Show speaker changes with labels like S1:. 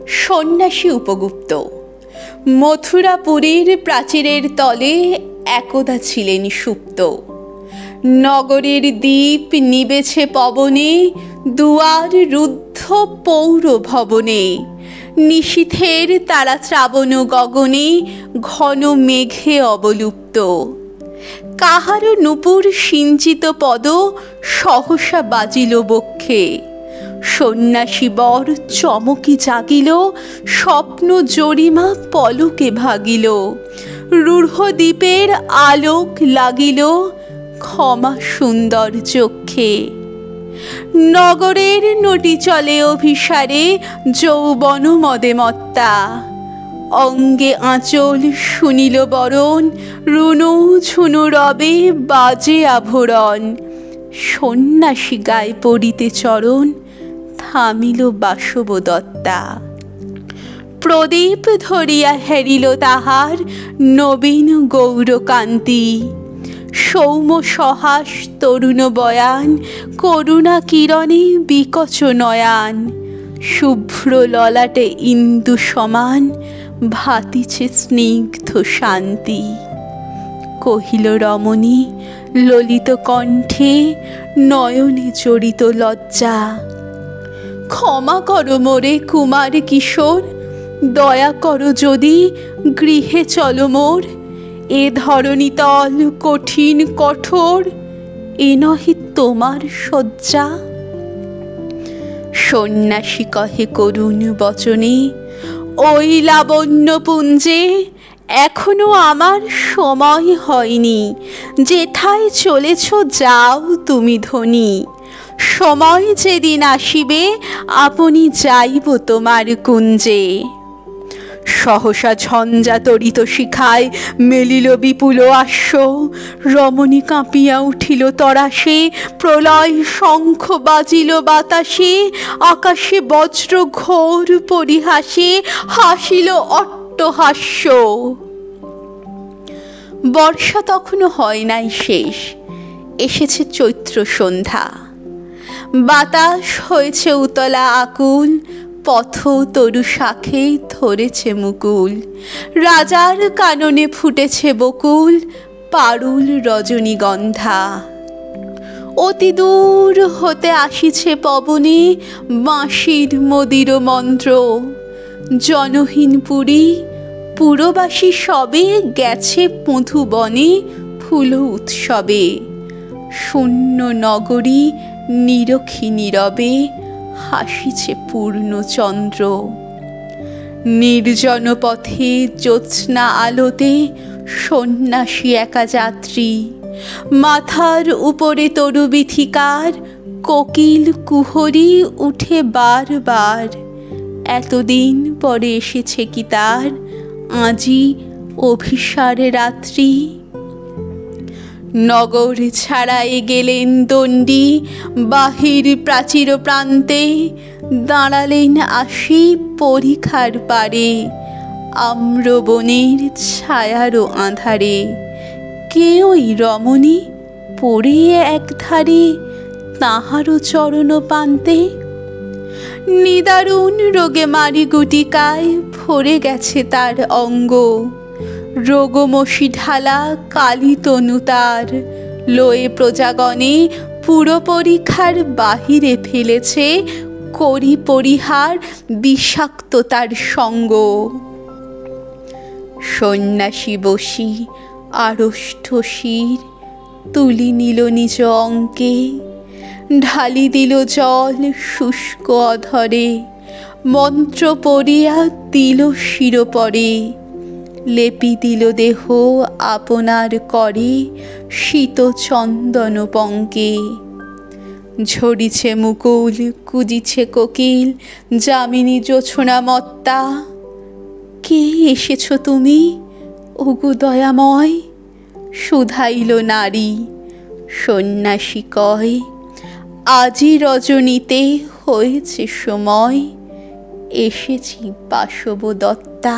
S1: সন্ন্যাসী উপগুপ্ত। মথুরাপুরীর প্রাচীরের তলে একদা ছিলেন সুপ্ত। নগরের দ্বীপ নিবেছে পবনে, দুয়ার রুদ্ধ পৌর ভবনে। নিশীথের তারা শ্রাবণ গগনে, ঘন মেঘে অবলুপ্ত। কাহারো নূপুর সিঞ্চিত পদ সহসা বাজিল বক্ষে। সন্ন্যাসী বর চমকি জাগিল, স্বপ্ন জরিমা পলকে ভাগিল। রূঢ় দ্বীপের আলোক লাগিল, ক্ষমা সুন্দর চক্ষে। নগরের নটি চলে অভিসারে, যৌবন মদে মত্তা। অঙ্গে আঁচল শুনিল বরণ, রুনু ঝুনু রবে বাজে আভরণ। সন্ন্যাসী গায়ে পড়িতে চরণ, থামিল বাসবদত্তা। প্রদীপ ধরিয়া হেরিল তাহার নবীন গৌরকান্তি। সৌম্য সহাস তরুণ বয়ান, করুণা কিরণে বিকচ নয়ান। শুভ্র ললাটে ইন্দু সমান, ভাতিছে স্নিগ্ধ শান্তি। কহিল রমণী ললিত কণ্ঠে, নয়নে জড়িত লজ্জা। ক্ষমা করো মোরে কুমার কিশোর, দয়া করো যদি গৃহে চলো মোর। এ ধরণী তল কঠিন কঠোর, এ নহে তোমার শয্যা। সন্ন্যাসী কহে করুণ বচনে, ওই লাবণ্য পুঞ্জে এখনো আমার সময় হয়নি। যেথায় চলেছ যাও তুমি ধনী, সময় যেদিন আসিবে আপনি যাইব তোমার কুঞ্জে। সহসা ঝঞ্ঝা তরিত শিখায় মেলিল বিপুল আশ্ব। রমণী কাঁপিয়া উঠিল তরাসে, প্রলয় শঙ্খ বাজিল বাতাসে। আকাশে বজ্র ঘোর পরিহাসে, হাসিল অট্টহাস্য। বর্ষা তখনও হয় নাই শেষ, এসেছে চৈত্র সন্ধ্যা। বাতাস হয়েছে উতলা আকুল, পথ তরু শাখে ধরেছে মুকুল। রাজার কাননে ফুটেছে বকুল, পারুল রজনীগন্ধা। অতি দূর হতে আসিছে পবনে, বাঁশির মদির মন্ত্র। জনহীন পুরী পুরবাসী সবে, গেছে মধুবনে ফুল উৎসবে। শূন্য নগরী নিরখী নীরবে, হাসিছে পূর্ণচন্দ্র। নির্জন পথে জ্যোৎস্না আলোতে, সন্ন্যাসী একা যাত্রী। মাথার উপরে তরু বিথিকার, কোকিল কুহরি উঠে বার বার। এতদিন পরে এসেছে কি তার, আজি অভিসার রাত্রি। নগর ছাড়াই গেলেন দণ্ডী, বাহির প্রাচীর প্রান্তে। দাঁড়ালেন আসি পরিখার পারে, আম্রবনের ছায়ারও আঁধারে। কে ওই রমণী পড়ে একধারে, তাহারও চরণ পান্তে। নিদারুণ রোগে মারি গুটিকায়, ভরে গেছে তার অঙ্গ। রোগমসি ঢালা কালী তনু তার, লয়ে প্রজাগণে পুর পরিখার বাহিরে ফেলেছে। করি পরিহার বিষাক্ত তার সঙ্গ। সন্ন্যাসী বসি আড়ষ্ট শির, তুলি নিল নিজ অঙ্কে। ঢালি দিল জল শুষ্ক অধরে, মন্ত্র পড়িয়া দিল শিরোপরে। লেপি দিল দেহ আপনার করে, শীত চন্দন পঙ্কে। ঝরিছে মুকুল কুজিছে কোকিল, যামিনী জোছনা মত্তা। কে এসেছ তুমি ওগো দয়াময়, শুধাইল নারী। সন্ন্যাসী কয়, আজি রজনীতে হয়েছে সময়, এসেছি বাসবদত্তা।